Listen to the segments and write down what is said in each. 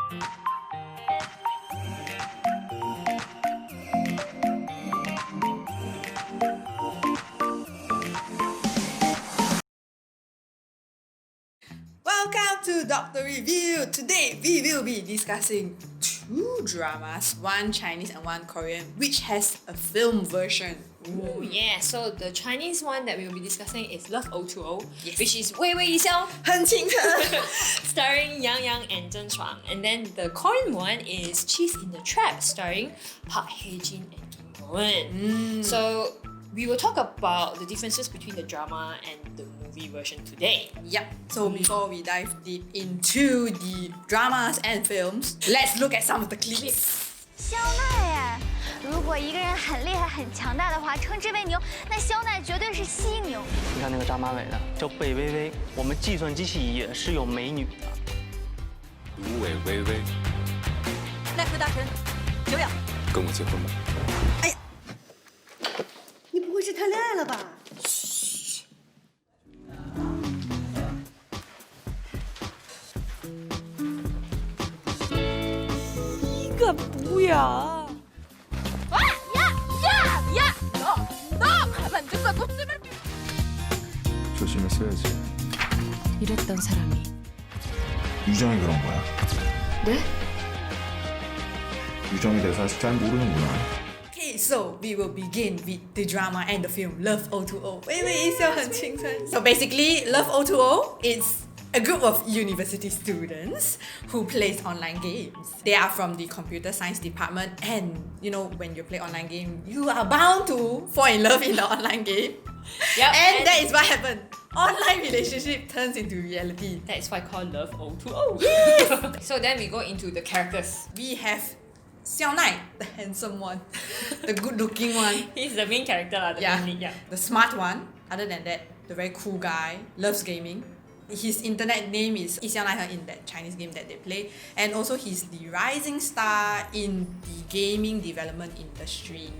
Welcome to Doctor Review. Today we will be discussing two dramas, one Chinese and one Korean, which has a film version. Ooh, yeah, so the Chinese one that we will be discussing is Love O2O, Yes. which is 微微一笑很清澈 starring Yang Yang and Zheng Shuang. And then the Korean one is Cheese in the Trap, starring Haejin and Kim Won. So we will talk about the differences between the drama and the movie version today. Yep. So before we dive deep into the dramas and films, let's look at some of the clips. 肖奈哎，如果一个人很厉害、很强大的话，称之为牛，那肖奈绝对是犀牛。你看那个扎马尾的叫贝微微，我们计算机系也是有美女的。芦苇微微，奈何大神，久仰。跟我结婚吧。哎呀，你不会是谈恋爱了吧？一个不要。 조심했어야지. 이랬던 사람이 유정이 그런 거야. 네? 유정에 대해서 아직 잘 모르는구나. Okay, so we will begin with the drama and the film Love O2O. 微微一笑很青春. So basically, Love O2O is a group of university students who plays online games. They are from the computer science department, and you know, when you play online game, you are bound to fall in love in the online game. Yep, and that is what happened. Online relationship turns into reality. That's why called Love O2O. Yes! So then we go into the characters. We have Xiao Nai, the handsome one, the good-looking one. He's the main character, the Yeah, main lead, yeah. the smart one. Other than that, the very cool guy, loves gaming. His internet name is Xiao Nai in that Chinese game that they play, and also he's the rising star in the gaming development industry.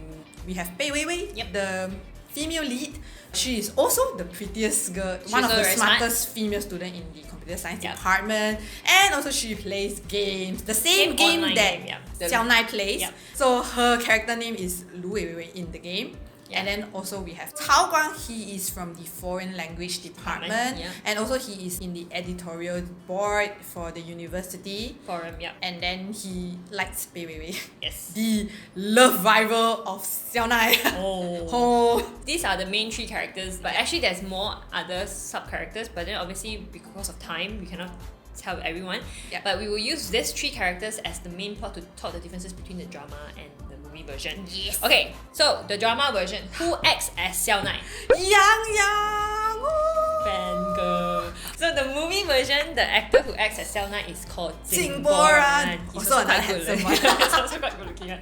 We have Bei Weiwei, Yep. the female lead. She is also the prettiest girl, one of also the very smart. smartest female student in the computer science Yep. department, and also she plays games, the same game online that game, yeah. The- Xiao Nai plays. Yep. So her character name is Lu Weiwei in the game. Yeah. And then also we have Cao Guang. He is from the foreign language department, Yeah. and also he is in the editorial board for the university. Forum, yeah. And then he likes Bei Weiwei, Yes. the love rival of Xiao Nai. Oh. Oh. These are the main three characters, but actually there's more other sub-characters, but then obviously because of time, we cannot tell everyone. Yeah. But we will use these three characters as the main plot to talk the differences between the drama and the movie version. Yes. Okay, so the drama version, who acts as Xiao Nai? Yang Yang. Oh. Fangirl. So the movie version, the actor who acts as Xiao Nai is called Jing Jing Boran. Boran. He's Also also quite another good. handsome one. He's also quite good looking. One.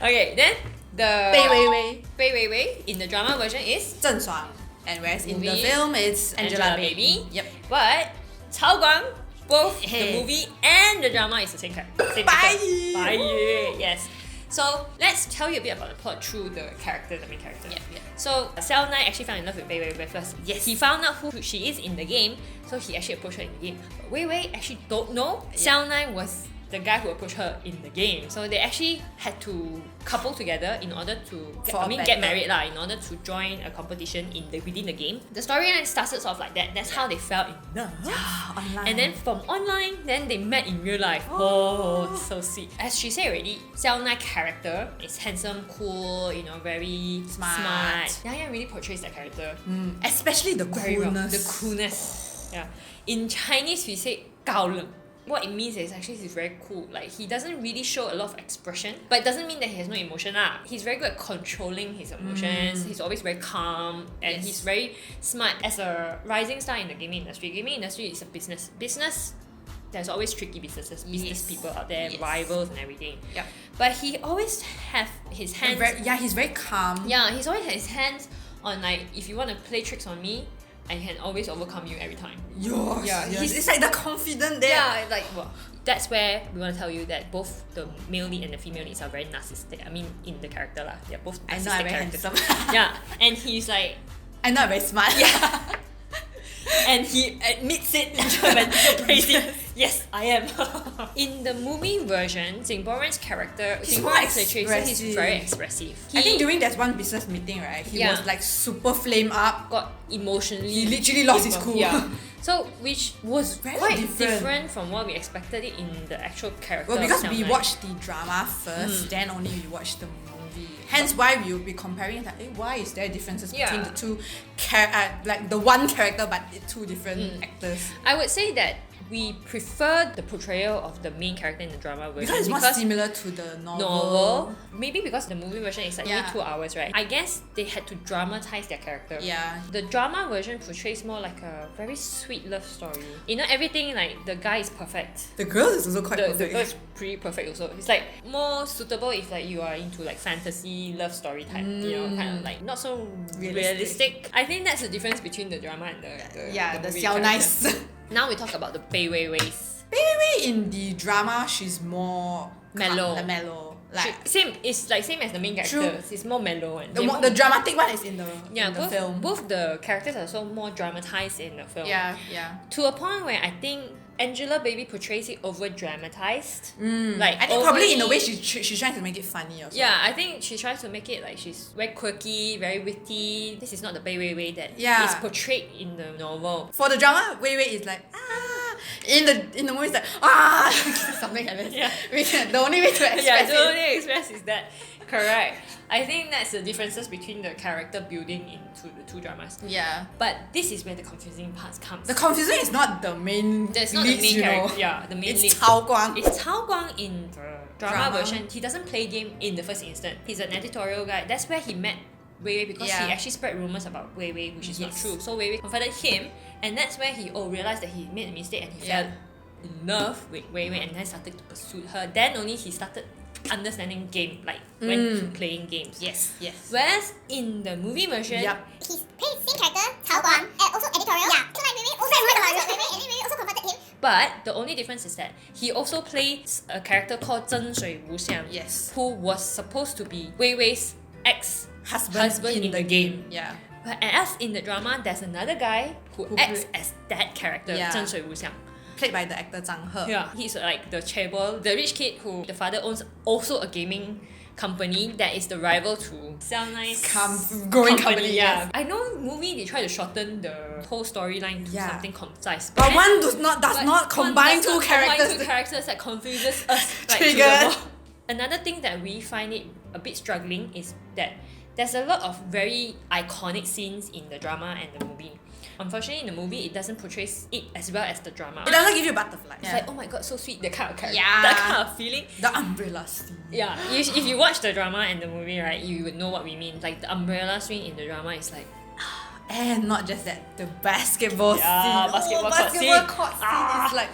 Okay, then the Bei Weiwei, Bei Weiwei in the drama version is Zheng Shuang. And whereas in the Movie, film, it's Angela Baby. Yep. But Cao Guang, both Hey. the movie and the drama is the same character. Same Bai actor. Yi. Bai Yi, yes. So let's tell you a bit about the plot through the character, the main character. Yeah, yeah. So Xiao Nai actually fell in love with Wei Wei first. Yes. He found out who she is in the game, so he actually approached her in the game. But Wei Wei actually don't know Xiao Nai was the guy who approached her in the game. So they actually had to couple together in order to get married lah, in order to join a competition within the game. The storyline started off like that. That's how they fell in love. Online. And then from online, then they met in real life. Oh, so sweet. As she said already, Xiao Nai character is handsome, cool, very Smart. Yang Yang really portrays that character especially the very well. coolness. The coolness. Yeah. In Chinese, we say 高冷. What it means is actually he's very cool. Like he doesn't really show a lot of expression, but it doesn't mean that he has no emotion lah. He's very good at controlling his emotions. He's always very calm, and Yes. he's very smart. As a rising star in the gaming industry is a business. There's always tricky business people out there, Yes. rivals and everything. Yep. But he always have his hands. He's very calm. Yeah, he's always had his hands on like, if you want to play tricks on me, I can always overcome you every time. Yes. Yeah, It's like the confident there. Yeah, like that's where we want to tell you that both the male lead and the female leads are very narcissistic. I mean, in the character lah, they're both I narcissistic know I'm very characters. handsome. Yeah, and he's like, I'm not very smart. and he admits it when people praise him. Yes, I am. In the movie version, Jingboren's character, He's more Jingboren's literature, he's expressive. very expressive. I think during that one business meeting, right, he Yeah. was like super flame up. got emotionally. He literally lost his involved. cool. Yeah. So, which was Very quite different. different from what we expected it in the actual character. Well, because of we Xiao Nai. watched the drama first, then only we watched the movie. Hence why we will be comparing it like, why is there differences Yeah. between the two like the one character but two different actors? I would say that we prefer the portrayal of the main character in the drama version Because it's more similar to the novel. Maybe because the movie version is like Yeah. only 2 hours, right? I guess they had to dramatize their character. Yeah. The drama version portrays more like a very sweet love story. You know, everything like the guy is perfect. The girl is also quite The perfect. girl is pretty perfect also. It's like more suitable if like you are into like fantasy love story type, you know, kind of like not so realistic. I think that's the difference between the drama and the movie Xiao character. Nice. Now we talk about the Bei Wei Wei's. Wei Wei in the drama, she's more Mellow. mellow. Like Same, it's like same as the main True. characters. It's more mellow and the dramatic one is in the yeah, in the both, film. both the characters are also more dramatized in the film. Yeah. To a point where I think Angela Baby portrays it over dramatized. Like I think probably in a overly- way she's trying to make it funny also. Yeah, I think she tries to make it like she's very quirky, very witty. This is not the Bei Wei Wei that Yeah. is portrayed in the novel. For the drama, Wei Wei is like in the movie it's like something like this. Yeah. The only way to express Yeah, the it. only express is that. Correct. I think that's the differences between the character building into the two dramas. Yeah. But this is where the confusing part comes. The confusing is not the main That's not leads, the main you know. character. Yeah, the main lead. It's Cao Guang. It's Cao Guang in the drama Drama. version. He doesn't play game in the first instant. He's an editorial guy. That's where he met Wei Wei because Yeah. he actually spread rumors about Wei Wei, which is not Yes. true. So Wei Wei confronted him, and that's where he realized that he made a mistake and he Yeah. fell in love with Wei Wei and then started to pursue her. Then only he started understanding game, like went to playing games. Yes. Whereas in the movie version, Yep. He's played same character, Cao Guang, and also editorial. Yeah. So like Wei Wei also heard about Wei Wei, and then Wei Wei also confronted him. but the only difference is that he also plays a character called Zhen Shui Wuxiang, Yes. who was supposed to be Wei Wei's Husband in the game. Yeah. But as in the drama, there's another guy who acts as that character, Yeah. Zhen Shui Wuxiang. Played by the actor Zhang He. Yeah, he's like the chaebol, the rich kid who the father owns also a gaming company that is the rival to Xiao Nai's Growing company, Yeah, yes. I know movie they try to shorten the whole storyline to Yeah. something concise, But then- one does not but combine one does two not characters. Combine two characters that confuses us like to the Triggered. more. Another thing that we find it a bit struggling is that there's a lot of very iconic scenes in the drama and the movie. Unfortunately, in the movie, it doesn't portray it as well as the drama. It doesn't give you butterflies. It's like, oh my god, so sweet, that kind of character, Yeah. that kind of feeling. The umbrella scene. Yeah, if you watch the drama and the movie, right, you would know what we mean. Like the umbrella swing in the drama is like, And not just that, the basketball Yeah, scene. basketball court basketball scene. court scene is like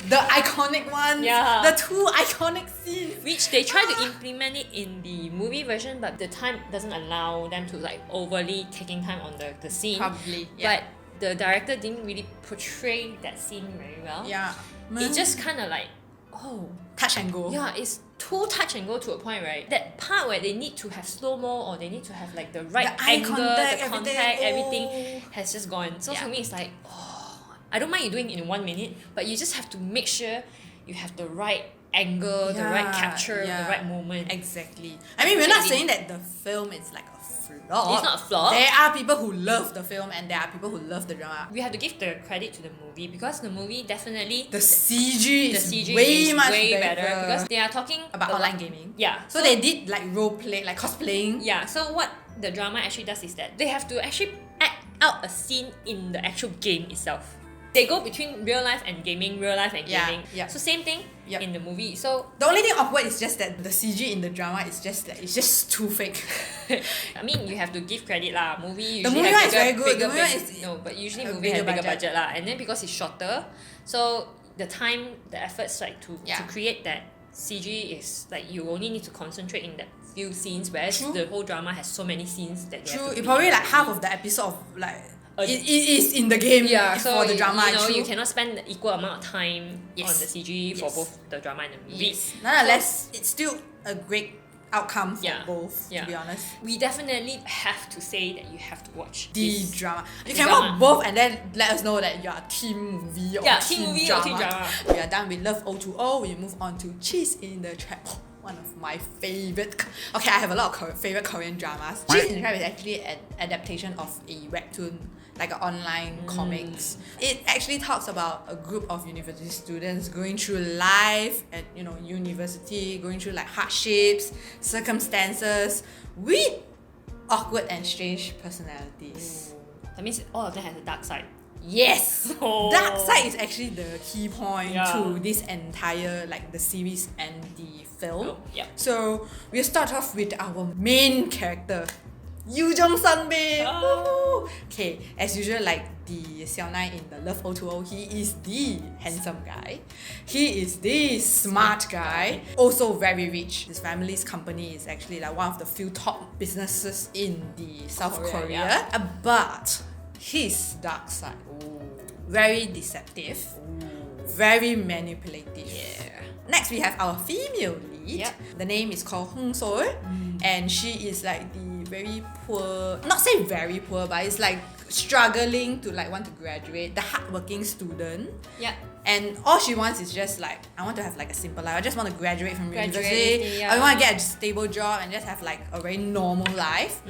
the iconic ones. Yeah. The two iconic scenes. which they try to implement it in the movie version, but the time doesn't allow them to like overly taking time on the scene. Probably. But the director didn't really portray that scene very well. Yeah. It just kind of like, oh, touch and go. yeah, it's too touch and go to a point, right? That part where they need to have slow-mo or they need to have like the right The eye angle, contact, the everything. contact, Oh. everything has just gone. So Yeah. for me, it's like, oh, I don't mind you doing it in 1 minute, but you just have to make sure you have the right angle, the right Yeah, capture, yeah. the right moment. Exactly. I mean, we're not Exactly. saying that the film is like a flop. It's not a flop. There are people who love the film and there are people who love the drama. We have to give the credit to the movie because the movie definitely The CG the is CG way is much way better, because they are talking about a lot- online gaming. Yeah. So they did like role play, like cosplaying. Yeah, so what the drama actually does is that they have to actually act out a scene in the actual game itself. They go between real life and gaming, real life and Yeah, gaming. yeah. So same thing Yep. in the movie. So The only thing awkward is just that the CG in the drama is just that it's just too fake. I mean, you have to give credit lah. Movie The usually movie have one is bigger, very good. bigger The movie one big- is no, but usually a movie has bigger bigger budget. budget lah. And then because it's shorter, so the time, the efforts like to Yeah. create that CG is like you only need to concentrate in that few scenes, whereas True. the whole drama has so many scenes that they True, have to it probably like half of the episode of like A- it is in the game Yeah, so for the drama. you know, true. you cannot spend the equal amount of time Yes. on the CG for Yes. both the drama and the movie. Yes. Nonetheless, it's still a great outcome for Yeah. both, Yeah. to be honest. We definitely have to say that you have to watch The this. drama. You The can drama. watch both and then let us know that you are team movie or Yeah, team team movie or drama. team drama. We are done with Love O2O. We move on to Cheese in the Trap. One of my favorite. Okay, I have a lot of favorite Korean dramas. Cheese in the Trap is actually an adaptation of a webtoon, like an online comics. It actually talks about a group of university students going through life at university, going through like hardships, circumstances with awkward and strange personalities. That means all of them has a dark side. Yes! Oh. Dark side is actually the key point Yeah. to this entire like the series and the film. Oh, yeah. So we'll start off with our main character, Yoo Jung Sunbae. Oh. Okay, as usual, like the Xiaonai in the Love O2O, he is the handsome guy. He is the smart guy. Also very rich. His family's company is actually like one of the few top businesses in the South Korea, Korea. yeah. But his dark side, very deceptive, very manipulative. Next, we have our female lead. Yep. The name is called Hong Sol, and she is like the very poor, not say very poor, but it's like struggling to like want to graduate, the hardworking student. Yeah. And all she wants is just like, I want to have like a simple life. I just want to graduate from university. yeah. I want to get a stable job and just have like a very normal life.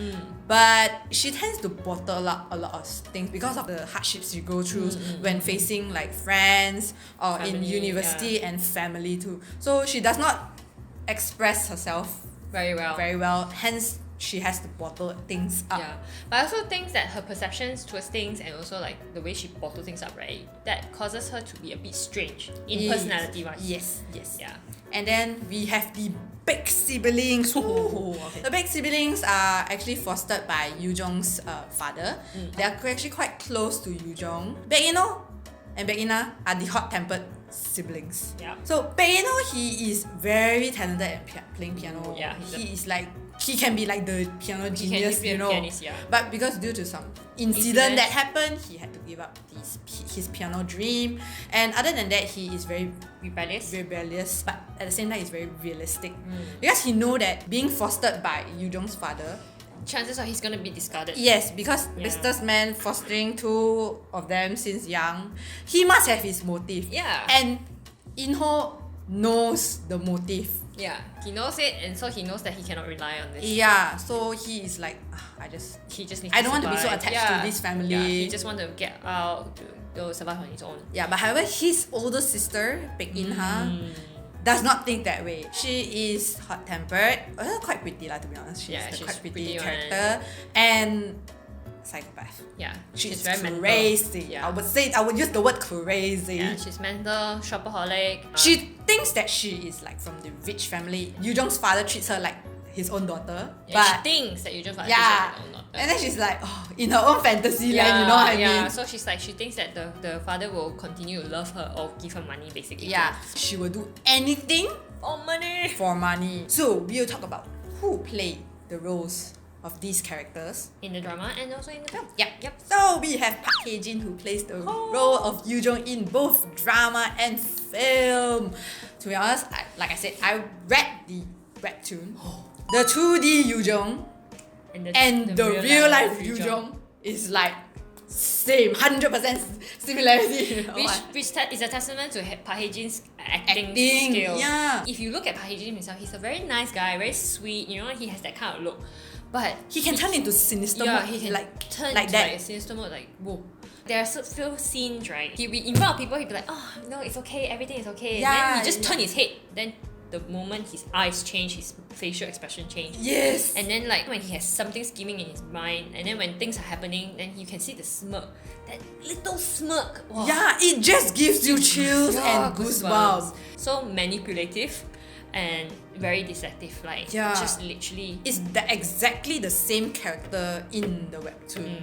But she tends to bottle up a lot of things because of the hardships you go through when facing like friends or in Family, university and family too. So she does not express herself Very well. very well. Hence, she has to bottle things up. Yeah, but I also think that her perceptions towards things and also like the way she bottles things up, right, that causes her to be a bit strange in Yes. personality wise. Yes, yes. Yeah. And then we have the big siblings. Okay. The big siblings are actually fostered by Yoo Jong's father. They are actually quite close to Yoo Jong. Baek In-ho and Baek In-na are the hot-tempered siblings. Yeah. So Baek In-ho, he is very talented at playing piano. Yeah, he can be like the piano genius, be a pianist, yeah. But because due to some incident Incident. that happened, he had to give up his piano dream. And other than that, he is very rebellious, but at the same time, he's very realistic because he know that being fostered by Yoo Jong's father. Chances are he's gonna be discarded. Yes, because Yeah. businessman fostering two of them since young, he must have his motive. Yeah. And In-ho knows the motive. Yeah, he knows it, and so he knows that he cannot rely on this. Yeah, so he is like, He just needs I to don't want to be so survive. attached to this family. Yeah, he just want to get out to survive on his own. Yeah, but however, his older sister, Baek In-ha, does not think that way. She is hot-tempered, quite pretty lah, to be honest. She's Yeah, the she's quite pretty pretty character, and psychopath. Yeah, She's very mental. crazy. Yeah. I would use the word crazy. Yeah, she's mental, shopaholic. She thinks that she is like from the rich family. Yoo Jong's father treats her like his own daughter, she but thinks that you just want yeah, and then she's like, in her own fantasy land, you know what I mean? So she's like, she thinks that the father will continue to love her or give her money basically. Yeah, she will do anything Oh, money. for money. So we'll talk about who played the roles of these characters. In the drama and also in the film. Yep. So we have Park Haejin, who plays the role of Yoo Jong in both drama and film. To be honest, like I said, I read the webtoon. The 2D Yoo Jong and the real life Yoo Jong is like same, 100% similarity. Which is a testament to Park Haejin's acting skill. Yeah. If you look at Park Haejin himself, he's a very nice guy, very sweet. You know, he has that kind of look. But He can turn into sinister yeah, mode, he can like turn like into that. like a sinister mode, like whoa. There are so few scenes, right? He'll be in front of people, he'll be like, oh no, it's okay, everything is okay. Yeah, And then he just yeah. turn his head. Then the moment his eyes change, his facial expression change. Yes. And then like when he has something scheming in his mind, and then when things are happening, then you can see the smirk. That little smirk. Wow. Yeah, it just gives you chills Yeah, and goosebumps. So manipulative and very deceptive. Like Yeah. just literally. It's exactly the same character in the webtoon.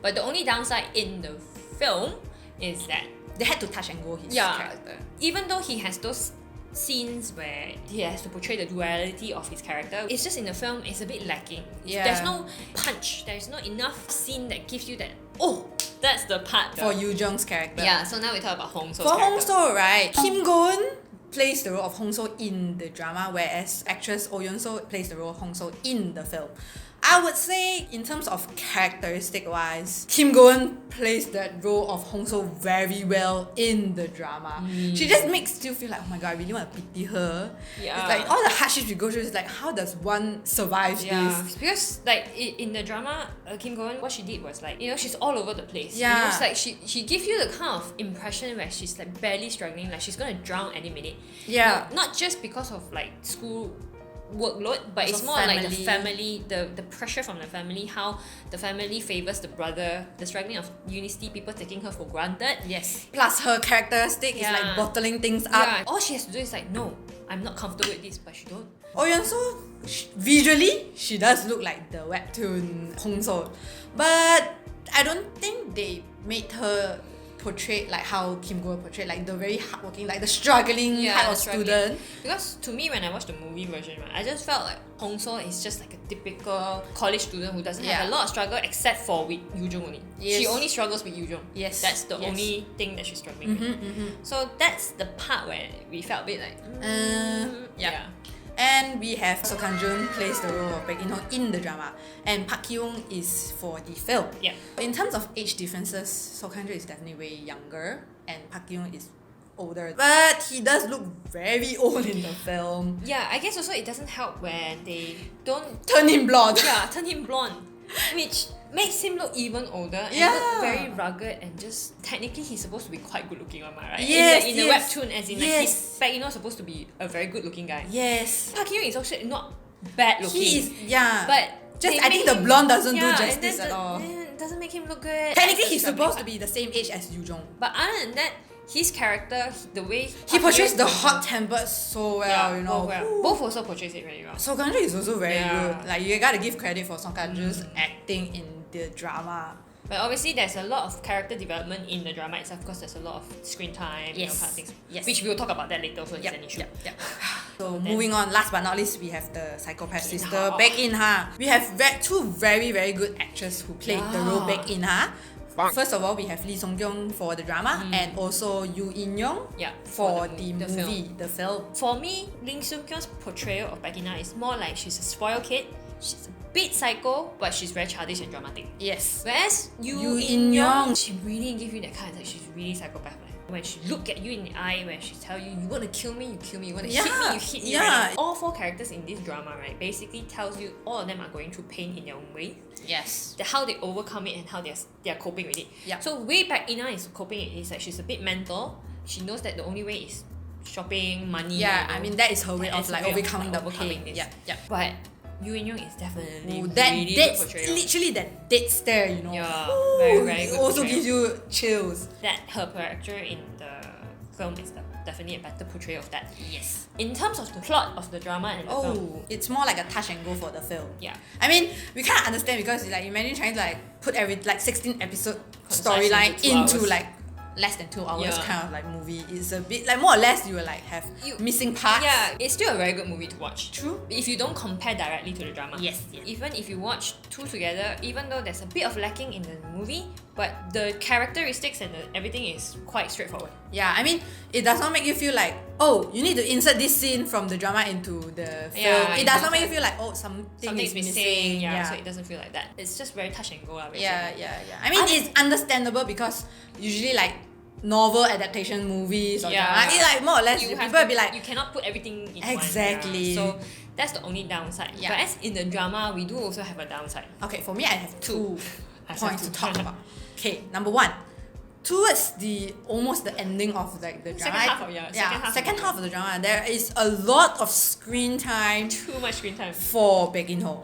But the only downside in the film is that They had to touch and go his yeah, character. even though he has those scenes where he has to portray the duality of his character, it's just in the film it's a bit lacking. Yeah. There's no punch. There's not enough scene that gives you that. Oh, that's the part For Yoo Jong's character. Yeah. So now we talk about Hong So's For character. Hong So, right? Kim Gon plays the role of Hong So in the drama, whereas actress Oh Yeon-so plays the role of Hong So in the film. I would say, in terms of characteristic wise, Kim Go-eun plays that role of Hong So very well in the drama. She just makes you feel like, oh my god, I really want to pity her. Yeah. It's like all the hardships we go through, it's like, how does one survive this? Because like in the drama, Kim Go-eun, what she did was like, she's all over the place. Yeah. It's like she gives you the kind of impression where she's like barely struggling, like she's gonna drown any minute. Yeah. Not just because of like school workload, but Also it's more like the family. family, the pressure from the family, how the family favors the brother, the struggling of university people taking her for granted. Yes. Plus her characteristic is like bottling things up. Yeah, all she has to do is like, no, I'm not comfortable with this, but she don't. Oh Yeon-so, visually, she does look like the webtoon Hong So, but I don't think they made her portrayed like how Kim Go portrayed, like the very hardworking, like the struggling type of student. Because to me, when I watched the movie version, right, I just felt like Hong So is just like a typical college student who doesn't have a lot of struggle except for with Yoo Jung only. Yes. She only struggles with Yoo Jung. Yes. That's the only thing that she's struggling with. So that's the part where we felt a bit like, yeah. And we have So Kang-jun plays the role of Baek In-ho in the drama, and Park Ki-young is for the film. Yeah. In terms of age differences, So Kang-jun is definitely way younger, and Park Ki-young is older. But he does look very old in the film. Yeah, I guess also it doesn't help when they don't Turn him blonde. turn him blonde, which makes him look even older and Yeah. look very rugged, and just technically he's supposed to be quite good looking, am I right? Yes, in the yes. webtoon, as in Yes. like he's Baek In-ho supposed to be a very good looking guy. Yes. Park Hyun is also not bad looking. He is, yeah. But just they I think make the him- blonde doesn't do and justice then at all. it doesn't make him look good. Technically, That's he's the supposed to struggling be the same age as Yoo Jung. part. But other than that, his character, the way He Park portrays Hyun the portrays- hot-tempered so well, yeah, you know. both well. Both also portrays it very well. So Kang-jun is also very Yeah. good. Like, you gotta give credit for Song Kang-jun's acting in the drama. But obviously, there's a lot of character development in the drama itself because there's a lot of screen time, Yes. kind of things. Yes. Which we'll talk about that later, so it's an issue. So moving on, last but not least, we have the psychopath sister, In-ha. Baek In-ha. We have two very, very good actors who played the role Baek In-ha. First of all, we have Lee Song-kyung for the drama and also Yoo In-young Yeah, for for the the movie, the film. For me, Lee Sung-kyung's portrayal of Baek In-ha is more like she's a spoiled kid. She's a bit psycho, but she's very childish and dramatic. Yes. Whereas Yoo Yoo In-young, In-young, she really give you that kind of like she's really psychopath. Like, when she look at you in the eye, when she tell you, you want to kill me, you kill me, you want to hit me, you hit me. Yeah. Right? All 4 characters in this drama, right, basically tells you all of them are going through pain in their own way. Yes. How they overcome it and how they're coping with it. Yeah. So way back Ina is coping it is like she's a bit mental. She knows that the only way is shopping, money. Yeah, you know. I mean, that is her way That of is like her way of, overcoming like, the overcoming pain. this. Yeah, yeah. But Yoo In-young is definitely Ooh, that really good dead, portrayal. literally that dead stare, you know. Yeah, Ooh, very, very it good also portrayal. gives you chills. That her character in the film is definitely a better portrayal of that. Yes. In terms of the plot of the drama and the film, Oh, it's more like a touch and go for the film. yeah. I mean, we can't understand because like imagine trying to like put every like 16 episode Concise storyline into 2 into hours. like less than 2 hours Yeah. kind of like movie. It's a bit like more or less you will like have missing parts. Yeah, it's still a very good movie to watch. True. If you don't compare directly to the drama. Yes, yes. Even if you watch 2 together, even though there's a bit of lacking in the movie, but the characteristics and everything is quite straightforward. Yeah, I mean, it does not make you feel like, oh, you need to insert this scene from the drama into the film. Yeah, it it does not does make you feel like, oh, something Something's is missing, yeah. so it doesn't feel like that. It's just very touch and go. Yeah. I mean, it's understandable because usually like novel adaptation movies or Yeah. drama, I mean, like more or less people will be like, you cannot put everything in Exactly. one. Yeah. So that's the only downside. Yeah. But as in the drama, we do also have a downside. okay, for me, I have two I have points two. to talk about. Okay, number one, towards the almost the ending of like the drama, Second half of- yeah, second half of the drama, there is a lot of screen time Too much screen time. for Baek In-ho.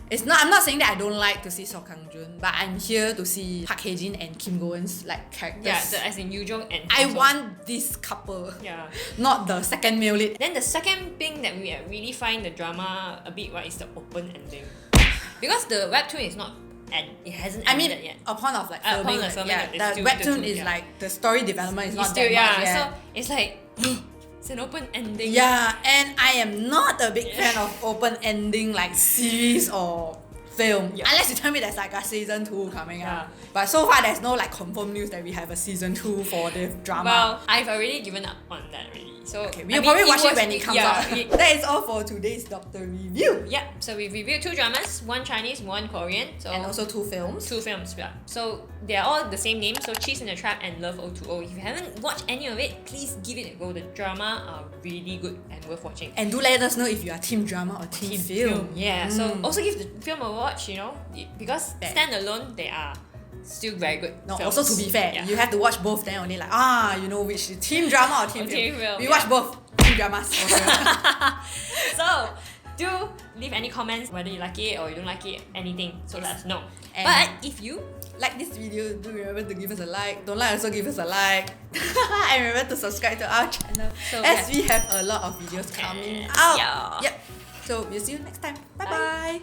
It's not. I'm not saying that I don't like to see Seo Kang-jun, but I'm here to see Park Haejin and Kim Go-eun's like characters. Yeah, as in Yoo Jung and I Hong Seo. want this couple, Yeah. not the second male lead. Then the second thing that we really find the drama a bit is the open ending. Because the webtoon is not and it hasn't I mean, ended yet. upon of like Upon filming, the like, filming, yeah, it's the still webtoon the is two, like the story development is It's not still, that much yeah. yet. So it's like it's an open ending. Yeah, and I am not a big fan of open ending like series or film. Yeah. Unless you tell me there's like a season 2 coming Yeah. out. But so far there's no like confirmed news that we have a season 2 for the drama. Well, I've already given up on that already. So Okay, we'll probably watch it when it comes out. Yeah, That is all for today's Doctor Review. yeah. So we reviewed 2 dramas, 1 Chinese, 1 Korean. So And also 2 films. 2 films, yeah. So they're all the same name. So Cheese in the Trap and Love O2O. If you haven't watched any of it, please give it a go. The drama are really good and worth watching. And do let us know if you are team drama or team film. Yeah. So also give the film a watch. You know, because Yeah. standalone they are still very good. No, films. also to be fair, Yeah. you have to watch both then only like you know which team drama or team Or film. team film, We yeah. watch both team dramas. Also. So do leave any comments whether you like it or you don't like it, anything. So let us know. And- But if you Like this video, do remember to give us a like. Don't like, also give us a like. And remember to subscribe to our channel So as yeah. we have a lot of videos coming Yes, out. yeah. Yep. So we'll see you next time. Bye bye.